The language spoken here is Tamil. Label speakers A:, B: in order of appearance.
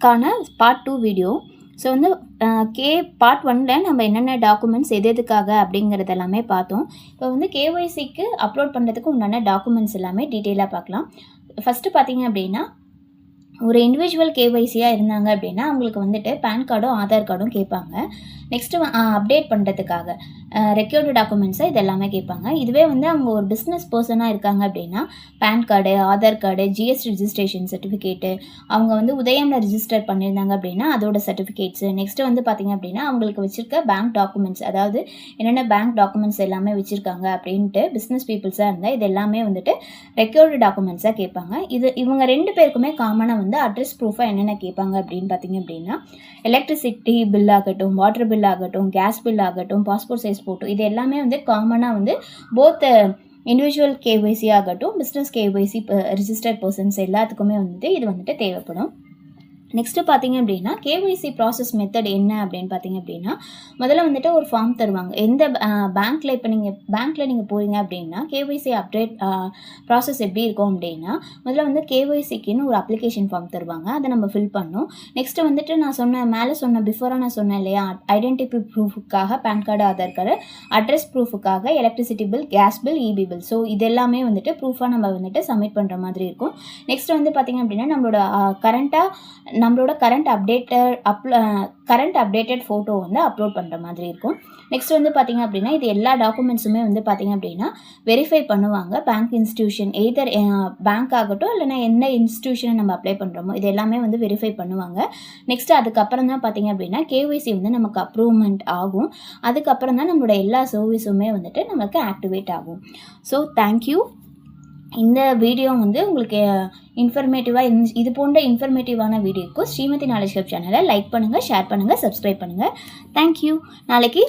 A: கான பார்ட் 2 வீடியோ. ஸோ வந்து பார்ட் 1ல் நம்ம என்னென்ன டாக்குமெண்ட்ஸ் எதுக்காக அப்படிங்கிறது எல்லாமே பார்த்தோம். இப்போ வந்து கேஒய்சிக்கு அப்லோட் பண்ணுறதுக்கு உண்டான டாக்குமெண்ட்ஸ் எல்லாமே டீட்டெயிலாக பார்க்கலாம். ஃபஸ்ட்டு பார்த்தீங்க அப்படின்னா, ஒரு இண்டிவிஜுவல் கேஒய்சியாக இருந்தாங்க அப்படின்னா அவங்களுக்கு வந்துட்டு பேன் கார்டும் ஆதார் கார்டும் கேட்பாங்க. நெக்ஸ்ட்டு அப்டேட் பண்ணுறதுக்காக ரெக்யூர்டு டாக்குமெண்ட்ஸை இது எல்லாமே கேட்பாங்க. இதுவே வந்து அவங்க ஒரு பிஸ்னஸ் பர்சனாக இருக்காங்க அப்படின்னா PAN card, Aadhaar card, GST registration certificate, அவங்க வந்து உதயமில் ரிஜிஸ்டர் பண்ணியிருந்தாங்க அப்படின்னா அதோட சர்டிஃபிகேட்ஸு, நெக்ஸ்ட்டு வந்து பார்த்திங்க அப்படின்னா அவங்களுக்கு வச்சுருக்க பேங்க் டாக்குமெண்ட்ஸ், அதாவது என்னென்ன பேங்க் டாக்குமெண்ட்ஸ் எல்லாமே வச்சுருக்காங்க அப்படின்ட்டு பிஸ்னஸ் பீப்புள்ஸாக இருந்தால் இது எல்லாமே வந்துட்டு ரெக்யூர்டு டாக்குமெண்ட்ஸாக கேட்பாங்க. இவங்க 2 பேருக்குமே காமனாக வந்து அட்ரஸ் ப்ரூஃபாக என்னென்ன கேட்பாங்க அப்படின்னு பார்த்திங்க அப்படின்னா எலக்ட்ரிசிட்டி பில் ஆகட்டும், வாட்டர் பில் ஆகட்டும், கேஸ் பில் ஆகட்டும், பாஸ்போர்ட் சைஸ் ஃபோட்டோ, இது எல்லாமே வந்து காமனாக வந்து போத் இண்டிவிஜுவல் கேஒய்சி ஆகட்டும், பிஸ்னஸ் கேஒய்சி ரிஜிஸ்டர்ட் பர்சன்ஸ் எல்லாத்துக்குமே வந்துட்டு இது வந்துட்டு தேவைப்படும். நெக்ஸ்ட்டு பார்த்தீங்க அப்படின்னா கேஒய்சி ப்ராசஸ் மெத்தட் என்ன அப்படின்னு பார்த்தீங்க அப்படின்னா, முதல்ல வந்துட்டு ஒரு ஃபார்ம் தருவாங்க. எந்த பேங்க்கில் இப்போ நீங்கள் பேங்க்கில் போகிறீங்க அப்படின்னா கேஒய்சி அப்டேட் ப்ராசஸ் எப்படி இருக்கும் அப்படின்னா, முதல்ல வந்து கேஒய்சிக்குன்னு ஒரு அப்ளிகேஷன் ஃபார்ம் தருவாங்க. அதை நம்ம ஃபில் பண்ணணும். நெக்ஸ்ட்டு வந்துட்டு நான் பிஃபோராக நான் சொன்னேன் இல்லையா, ஐடென்டிட்டி ப்ரூஃபுக்காக PAN card, Aadhaar card, address ப்ரூஃபுக்காக electricity bill, gas bill, EB bill. So இது எல்லாமே வந்துட்டு ப்ரூஃபாக நம்ம வந்துட்டு சப்மிட் பண்ணுற மாதிரி இருக்கும். நெக்ஸ்ட் வந்து பார்த்திங்க அப்படின்னா நம்மளோட கரண்ட் அப்டேட்டட் ஃபோட்டோ வந்து அப்லோட் பண்ணுற மாதிரி இருக்கும். நெக்ஸ்ட் வந்து பார்த்திங்க அப்படின்னா இது எல்லா டாக்குமெண்ட்ஸுமே வந்து பார்த்திங்க அப்படின்னா வெரிஃபை பண்ணுவாங்க. பேங்க் இன்ஸ்டியூஷன் எய்தர் பேங்க் ஆகட்டும் இல்லைனா எந்த இன்ஸ்டியூஷனை நம்ம அப்ளை பண்ணுறோமோ இது எல்லாமே வந்து வெரிஃபை பண்ணுவாங்க. நெக்ஸ்ட் அதுக்கப்புறம் தான் பார்த்திங்க அப்படின்னா கேஒய்சி வந்து நமக்கு அப்ரூவ்மெண்ட் ஆகும். அதுக்கப்புறம் தான் நம்மளோட எல்லா சர்வீஸுமே வந்துட்டு நமக்கு ஆக்டிவேட் ஆகும். So thank you. இந்த வீடியோ வந்து உங்களுக்கு இன்ஃபர்மேட்டிவாக இது போன்ற இன்ஃபர்மேட்டிவான வீடியோக்கு ஸ்ரீமதி நாலேஜ் ஹப் சேனலை லைக் பண்ணுங்கள், ஷேர் பண்ணுங்கள், சப்ஸ்கிரைப் பண்ணுங்கள். தேங்க்யூ. நாளைக்கு